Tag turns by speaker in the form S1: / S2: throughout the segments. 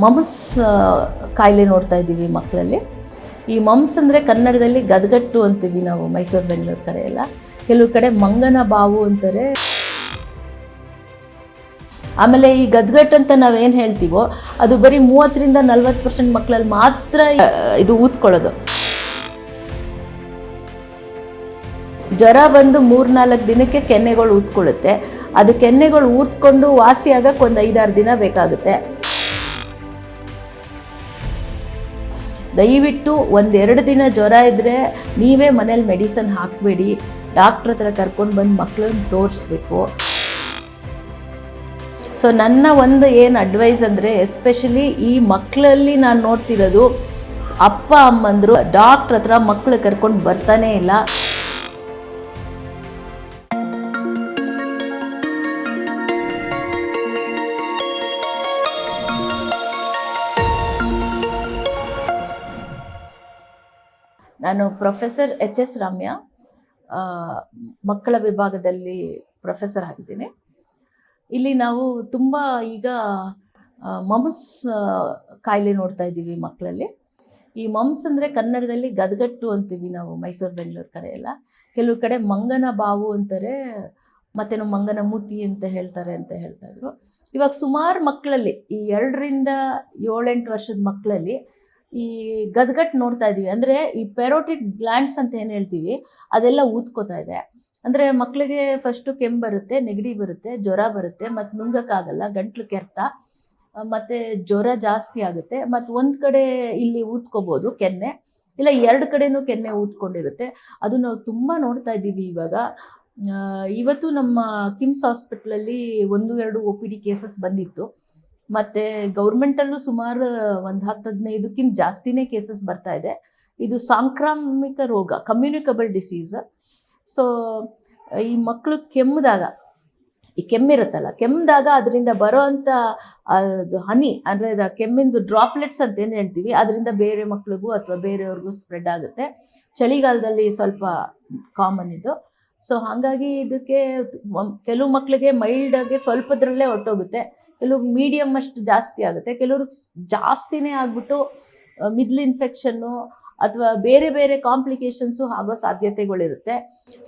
S1: Mumps ಕಾಯಿಲೆ ನೋಡ್ತಾ ಇದ್ದೀವಿ ಮಕ್ಕಳಲ್ಲಿ. ಈ ಮಮ್ಸ್ ಅಂದರೆ ಕನ್ನಡದಲ್ಲಿ ಗದಗಟ್ಟು ಅಂತೀವಿ ನಾವು, ಮೈಸೂರು ಬೆಂಗಳೂರು ಕಡೆ ಎಲ್ಲ. ಕೆಲವು ಕಡೆ ಮಂಗನ ಬಾವು ಅಂತಾರೆ. ಆಮೇಲೆ ಈ ಗದಗಟ್ಟು ಅಂತ ನಾವೇನು ಹೇಳ್ತೀವೋ ಅದು ಬರೀ 30-40% ಮಕ್ಕಳಲ್ಲಿ ಮಾತ್ರ ಇದು ಊದ್ಕೊಳ್ಳೋದು. ಜ್ವರ ಬಂದು 3-4 ದಿನಕ್ಕೆ ಕೆನ್ನೆಗಳು ಊದ್ಕೊಳ್ಳುತ್ತೆ. ಅದು ಕೆನ್ನೆಗಳು ಊದ್ಕೊಂಡು ವಾಸಿಯಾಗಕ್ಕೆ ಒಂದು 5-6 ದಿನ ಬೇಕಾಗುತ್ತೆ. ದಯವಿಟ್ಟು 1-2 ದಿನ ಜ್ವರ ಇದ್ದರೆ ನೀವೇ ಮನೇಲಿ ಮೆಡಿಸನ್ ಹಾಕಬೇಡಿ, ಡಾಕ್ಟ್ರ್ ಹತ್ರ ಕರ್ಕೊಂಡು ಬಂದು ಮಕ್ಕಳನ್ನ ತೋರಿಸ್ಬೇಕು. ಸೊ ನನ್ನ ಒಂದು ಏನು ಅಡ್ವೈಸ್ ಅಂದರೆ, ಎಸ್ಪೆಷಲಿ ಈ ಮಕ್ಕಳಲ್ಲಿ ನಾನು ನೋಡ್ತಿರೋದು ಅಪ್ಪ ಅಮ್ಮಂದರು ಡಾಕ್ಟ್ರ್ ಹತ್ರ ಮಕ್ಕಳು ಕರ್ಕೊಂಡು ಬರ್ತಾನೇ ಇಲ್ಲ. ನಾನು ಪ್ರೊಫೆಸರ್ ಎಚ್.ಎಸ್. ರಾಮ್ಯ, ಮಕ್ಕಳ ವಿಭಾಗದಲ್ಲಿ ಪ್ರೊಫೆಸರ್ ಆಗಿದ್ದೀನಿ. ಇಲ್ಲಿ ನಾವು ತುಂಬ ಈಗ ಮಮ್ಸ್ ಕಾಯಿಲೆ ನೋಡ್ತಾ ಇದ್ದೀವಿ ಮಕ್ಕಳಲ್ಲಿ. ಈ ಮಮ್ಸ್ ಅಂದರೆ ಕನ್ನಡದಲ್ಲಿ ಗದಗಟ್ಟು ಅಂತೀವಿ ನಾವು, ಮೈಸೂರು ಬೆಂಗಳೂರು ಕಡೆ ಎಲ್ಲ. ಕೆಲವು ಕಡೆ ಮಂಗನ ಬಾವು ಅಂತಾರೆ, ಮತ್ತೇನೋ ಮಂಗನ ಮೂತಿ ಅಂತ ಹೇಳ್ತಾರೆ ಅಂತ ಹೇಳ್ತಾಯಿದ್ರು. ಇವಾಗ ಸುಮಾರು ಮಕ್ಕಳಲ್ಲಿ, ಈ 2-7-8 ವರ್ಷದ ಮಕ್ಕಳಲ್ಲಿ ಈ ಗದಗಟ್ಟು ನೋಡ್ತಾ ಇದ್ದೀವಿ. ಅಂದರೆ ಈ ಪೆರೋಟಿಡ್ ಗ್ಲ್ಯಾಂಡ್ಸ್ ಅಂತ ಏನು ಹೇಳ್ತೀವಿ ಅದೆಲ್ಲ ಊದ್ಕೋತಾ ಇದೆ. ಅಂದರೆ ಮಕ್ಕಳಿಗೆ ಫಸ್ಟು ಕೆಮ್ಮು ಬರುತ್ತೆ, ನೆಗಡಿ ಬರುತ್ತೆ, ಜ್ವರ ಬರುತ್ತೆ, ಮತ್ತು ನುಂಗಕ್ಕಾಗಲ್ಲ, ಗಂಟ್ಲು ಕೆರೆತ, ಮತ್ತು ಜ್ವರ ಜಾಸ್ತಿ ಆಗುತ್ತೆ. ಮತ್ತು ಒಂದು ಕಡೆ ಇಲ್ಲಿ ಊದ್ಕೋಬೋದು ಕೆನ್ನೆ, ಇಲ್ಲ 2 ಕಡೆನೂ ಕೆನ್ನೆ ಊದ್ಕೊಂಡಿರುತ್ತೆ. ಅದು ನಾವು ತುಂಬ ನೋಡ್ತಾ ಇದ್ದೀವಿ ಇವಾಗ. ಇವತ್ತು ನಮ್ಮ ಕಿಮ್ಸ್ ಹಾಸ್ಪಿಟ್ಲಲ್ಲಿ 1-2 OPD ಕೇಸಸ್ ಬಂದಿತ್ತು. ಮತ್ತು ಗೌರ್ಮೆಂಟಲ್ಲೂ ಸುಮಾರು ಒಂದು 10-15ಕ್ಕಿಂತ ಜಾಸ್ತಿನೇ ಕೇಸಸ್ ಬರ್ತಾ ಇದೆ. ಇದು ಸಾಂಕ್ರಾಮಿಕ ರೋಗ, ಕಮ್ಯುನಿಕಬಲ್ ಡಿಸೀಸ್. ಸೊ ಈ ಮಕ್ಕಳು ಕೆಮ್ಮಿದಾಗ, ಈ ಕೆಮ್ಮಿರುತ್ತಲ್ಲ, ಕೆಮ್ಮಿದಾಗ ಅದರಿಂದ ಬರೋ ಅಂಥ ಅದು ಹನಿ, ಅಂದರೆ ಅದು ಕೆಮ್ಮಿಂದು ಡ್ರಾಪ್ಲೆಟ್ಸ್ ಅಂತ ಏನು ಹೇಳ್ತೀವಿ, ಅದರಿಂದ ಬೇರೆ ಮಕ್ಳಿಗೂ ಅಥವಾ ಬೇರೆಯವ್ರಿಗೂ ಸ್ಪ್ರೆಡ್ ಆಗುತ್ತೆ. ಚಳಿಗಾಲದಲ್ಲಿ ಸ್ವಲ್ಪ ಕಾಮನ್ ಇದು. ಸೊ ಹಾಗಾಗಿ ಇದಕ್ಕೆ ಕೆಲವು ಮಕ್ಕಳಿಗೆ ಮೈಲ್ಡಾಗಿ ಸ್ವಲ್ಪದ್ರಲ್ಲೇ ಹೊರಟೋಗುತ್ತೆ, ಕೆಲವ್ರಿಗೆ ಮೀಡಿಯಮ್ ಅಷ್ಟು ಜಾಸ್ತಿ ಆಗುತ್ತೆ, ಕೆಲವ್ರಿಗೆ ಜಾಸ್ತಿನೇ ಆಗಿಬಿಟ್ಟು ಮಿಡ್ಲ್ ಇನ್ಫೆಕ್ಷನ್ನು ಅಥವಾ ಬೇರೆ ಬೇರೆ ಕಾಂಪ್ಲಿಕೇಶನ್ಸು ಆಗೋ ಸಾಧ್ಯತೆಗಳಿರುತ್ತೆ.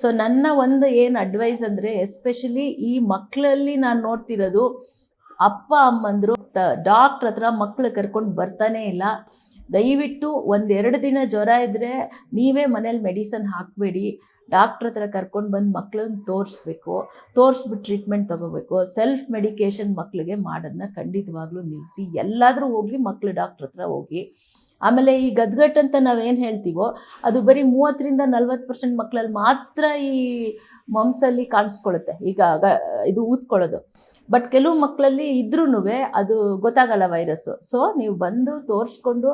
S1: ಸೊ ನನ್ನ ಒಂದು ಏನು ಅಡ್ವೈಸ್ ಅಂದರೆ, ಎಸ್ಪೆಷಲಿ ಈ ಮಕ್ಕಳಲ್ಲಿ ನಾನು ನೋಡ್ತಿರೋದು ಅಪ್ಪ ಅಮ್ಮಂದರು ಡಾಕ್ಟ್ರ್ ಹತ್ರ ಮಕ್ಕಳು ಕರ್ಕೊಂಡು ಬರ್ತಾನೇ ಇಲ್ಲ. ದಯವಿಟ್ಟು 1-2 ದಿನ ಜ್ವರ ಇದ್ದರೆ ನೀವೇ ಮನೇಲಿ ಮೆಡಿಸನ್ ಹಾಕಬೇಡಿ, ಡಾಕ್ಟ್ರ್ ಹತ್ರ ಕರ್ಕೊಂಡು ಬಂದು ಮಕ್ಕಳನ್ನ ತೋರಿಸ್ಬೇಕು, ತೋರಿಸ್ಬಿಟ್ಟು ಟ್ರೀಟ್ಮೆಂಟ್ ತೊಗೋಬೇಕು. ಸೆಲ್ಫ್ ಮೆಡಿಕೇಷನ್ ಮಕ್ಕಳಿಗೆ ಮಾಡೋದನ್ನ ಖಂಡಿತವಾಗ್ಲೂ ನಿಲ್ಲಿಸಿ, ಎಲ್ಲಾದರೂ ಹೋಗಿ ಮಕ್ಕಳು ಡಾಕ್ಟ್ರ್ ಹತ್ರ ಹೋಗಿ. ಆಮೇಲೆ ಈ ಗದಗಟ್ಟು ಅಂತ ನಾವೇನು ಹೇಳ್ತೀವೋ ಅದು ಬರೀ 30-40% ಮಕ್ಕಳಲ್ಲಿ ಮಾತ್ರ ಈ ಮಮ್ಸಲ್ಲಿ ಕಾಣಿಸ್ಕೊಳ್ಳುತ್ತೆ, ಈಗ ಇದು ಊದ್ಕೊಳ್ಳೋದು. ಬಟ್ ಕೆಲವು ಮಕ್ಕಳಲ್ಲಿ ಇದ್ರೂ ಅದು ಗೊತ್ತಾಗಲ್ಲ ವೈರಸ್ಸು. ಸೊ ನೀವು ಬಂದು ತೋರಿಸ್ಕೊಂಡು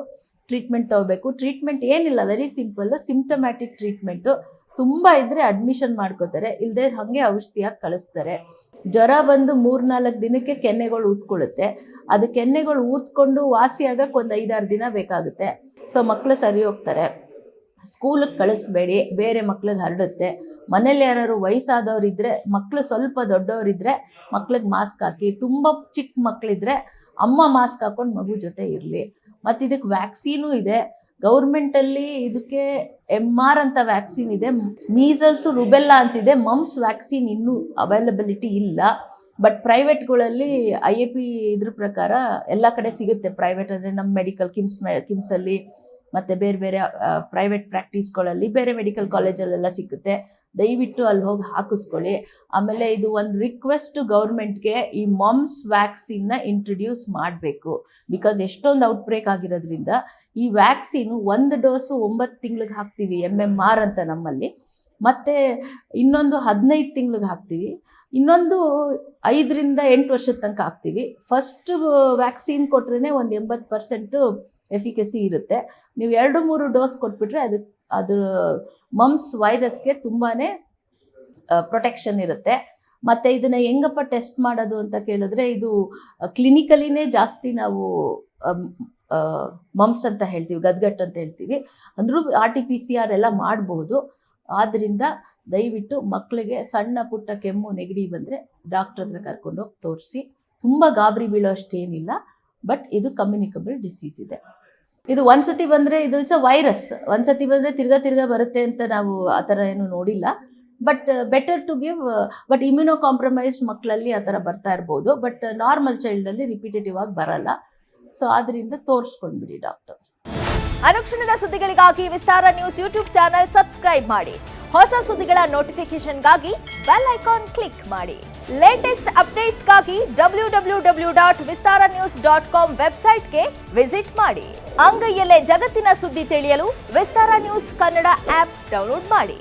S1: ಟ್ರೀಟ್ಮೆಂಟ್ ತೊಗೋಬೇಕು. ಟ್ರೀಟ್ಮೆಂಟ್ ಏನಿಲ್ಲ, ವೆರಿ ಸಿಂಪಲ್ಲು, ಸಿಂಪ್ಟಮ್ಯಾಟಿಕ್ ಟ್ರೀಟ್ಮೆಂಟು. ತುಂಬ ಇದ್ದರೆ ಅಡ್ಮಿಷನ್ ಮಾಡ್ಕೋತಾರೆ, ಇಲ್ಲದೆ ಹಾಗೆ ಔಷಧಿಯಾಗಿ ಕಳಿಸ್ತಾರೆ. ಜ್ವರ ಬಂದು 3-4 ದಿನಕ್ಕೆ ಕೆನ್ನೆಗಳು ಊದ್ಕೊಳ್ಳುತ್ತೆ. ಅದು ಕೆನ್ನೆಗಳು ಊದ್ಕೊಂಡು ವಾಸಿಯಾಗಕ್ಕೆ ಒಂದು 5-6 ದಿನ ಬೇಕಾಗುತ್ತೆ. ಸೊ ಮಕ್ಕಳು ಸರಿ ಹೋಗ್ತಾರೆ. ಸ್ಕೂಲಿಗೆ ಕಳಿಸ್ಬೇಡಿ, ಬೇರೆ ಮಕ್ಳಿಗೆ ಹರಡುತ್ತೆ. ಮನೇಲಿ ಯಾರು ವಯಸ್ಸಾದವರಿದ್ದರೆ, ಮಕ್ಕಳು ಸ್ವಲ್ಪ ದೊಡ್ಡವರಿದ್ದರೆ ಮಕ್ಳಿಗೆ ಮಾಸ್ಕ್ ಹಾಕಿ. ತುಂಬ ಚಿಕ್ಕ ಮಕ್ಕಳಿದ್ರೆ ಅಮ್ಮ ಮಾಸ್ಕ್ ಹಾಕ್ಕೊಂಡು ಮಗು ಜೊತೆ ಇರಲಿ. ಮತ್ತು ಇದಕ್ಕೆ ವ್ಯಾಕ್ಸೀನೂ ಇದೆ ಗೌರ್ಮೆಂಟಲ್ಲಿ. ಇದಕ್ಕೆ MR ಅಂತ ವ್ಯಾಕ್ಸಿನ್ ಇದೆ, ಮೀಸಲ್ಸು ರುಬೆಲ್ಲಾ ಅಂತಿದೆ. ಮಮ್ಸ್ ವ್ಯಾಕ್ಸಿನ್ ಇನ್ನೂ ಅವೈಲಬಿಲಿಟಿ ಇಲ್ಲ. ಬಟ್ ಪ್ರೈವೇಟ್ಗಳಲ್ಲಿ IAP ಇದ್ರ ಪ್ರಕಾರ ಎಲ್ಲ ಕಡೆ ಸಿಗುತ್ತೆ. ಪ್ರೈವೇಟ್ ಅಂದರೆ ನಮ್ಮ ಮೆಡಿಕಲ್ ಕಿಮ್ಸಲ್ಲಿ ಮತ್ತು ಬೇರೆ ಬೇರೆ ಪ್ರೈವೇಟ್ ಪ್ರಾಕ್ಟೀಸ್ಗಳಲ್ಲಿ, ಬೇರೆ ಮೆಡಿಕಲ್ ಕಾಲೇಜಲ್ಲೆಲ್ಲ ಸಿಗುತ್ತೆ. ದಯವಿಟ್ಟು ಅಲ್ಲಿ ಹೋಗಿ ಹಾಕಿಸ್ಕೊಳ್ಳಿ. ಆಮೇಲೆ ಇದು ಒಂದು ರಿಕ್ವೆಸ್ಟ್ ಗೌರ್ಮೆಂಟ್ಗೆ, ಈ ಮಮ್ಸ್ ವ್ಯಾಕ್ಸಿನ್ನ ಇಂಟ್ರಡ್ಯೂಸ್ ಮಾಡಬೇಕು. ಬಿಕಾಸ್ ಎಷ್ಟೊಂದು ಔಟ್ಬ್ರೇಕ್ ಆಗಿರೋದ್ರಿಂದ ಈ ವ್ಯಾಕ್ಸಿನು 1 ಡೋಸು 9 ತಿಂಗಳಿಗೆ ಹಾಕ್ತೀವಿ, MMR ಅಂತ ನಮ್ಮಲ್ಲಿ. ಮತ್ತು ಇನ್ನೊಂದು 15 ತಿಂಗಳಿಗೆ ಹಾಕ್ತೀವಿ, ಇನ್ನೊಂದು 5-8 ವರ್ಷದ ತನಕ ಹಾಕ್ತೀವಿ. ಫಸ್ಟ್ ವ್ಯಾಕ್ಸಿನ್ ಕೊಟ್ರೇ ಒಂದು 80% ಎಫಿಕಸಿ ಇರುತ್ತೆ. ನೀವು 2-3 ಡೋಸ್ ಕೊಟ್ಬಿಟ್ರೆ ಅದು ಮಮ್ಸ್ ವೈರಸ್ಗೆ ತುಂಬಾ ಪ್ರೊಟೆಕ್ಷನ್ ಇರುತ್ತೆ. ಮತ್ತು ಇದನ್ನು ಹೆಂಗಪ್ಪ ಟೆಸ್ಟ್ ಮಾಡೋದು ಅಂತ ಕೇಳಿದ್ರೆ, ಇದು ಕ್ಲಿನಿಕಲಿನೇ ಜಾಸ್ತಿ ನಾವು ಮಮ್ಸ್ ಅಂತ ಹೇಳ್ತೀವಿ, ಗದಗಟ್ಟು ಅಂತ ಹೇಳ್ತೀವಿ. ಅಂದರೂ RT-PCR ಎಲ್ಲ ಮಾಡಬಹುದು. ಆದ್ದರಿಂದ ದಯವಿಟ್ಟು ಮಕ್ಕಳಿಗೆ ಸಣ್ಣ ಪುಟ್ಟ ಕೆಮ್ಮು ನೆಗಡಿ ಬಂದರೆ ಡಾಕ್ಟ್ರ್ ಹತ್ರ ಕರ್ಕೊಂಡೋಗಿ ತೋರಿಸಿ. ತುಂಬ ಗಾಬರಿ ಬೀಳೋ ಅಷ್ಟೇನಿಲ್ಲ. ಬಟ್ ಇದು ಕಮ್ಯುನಿಕಬಲ್ ಡಿಸೀಸ್ ಇದೆ. ಇದು ಒಂದ್ಸತಿ ಬಂದರೆ ಇದು ಇಟ್ಸ್ ಅ ವೈರಸ್. ಒಂದ್ಸತಿ ಬಂದರೆ ತಿರ್ಗಾ ಬರುತ್ತೆ ಅಂತ ನಾವು ಆ ಥರ ಏನು ನೋಡಿಲ್ಲ. But better to give, but immunocompromised ಮಕ್ಕಳಲ್ಲಿ ಆ ಥರ ಬರ್ತಾ ಇರ್ಬೋದು, ಬಟ್ ನಾರ್ಮಲ್ ಚೈಲ್ಡಲ್ಲಿ ರಿಪೀಟೇಟಿವ್ ಆಗಿ ಬರಲ್ಲ. ಸೊ ಆದ್ದರಿಂದ ತೋರಿಸ್ಕೊಂಡ್ಬಿಡಿ ಡಾಕ್ಟರ್.
S2: ಅನುಕ್ಷಣದ ಸುದ್ದಿಗಳಿಗಾಗಿ ವಿಸ್ತಾರ ನ್ಯೂಸ್ ಯೂಟ್ಯೂಬ್ ಚಾನೆಲ್ ಸಬ್ಸ್ಕ್ರೈಬ್ ಮಾಡಿ. ಹೊಸ ಸುದ್ದಿಗಳ ನೋಟಿಫಿಕೇಶನ್ಗಾಗಿ ಬೆಲ್ ಐಕಾನ್ ಕ್ಲಿಕ್ ಮಾಡಿ. ಲೇಟೆಸ್ಟ್ ಅಪ್ಡೇಟ್ಸ್ಗಾಗಿ www.vistaranews.com ವೆಬ್ಸೈಟ್ಗೆ ವಿಸಿಟ್ ಮಾಡಿ. ಅಂಗೈಯಲ್ಲೇ ಜಗತ್ತಿನ ಸುದ್ದಿ ತಿಳಿಯಲು ವಿಸ್ತಾರ ನ್ಯೂಸ್ ಕನ್ನಡ ಆಪ್ ಡೌನ್ಲೋಡ್ ಮಾಡಿ.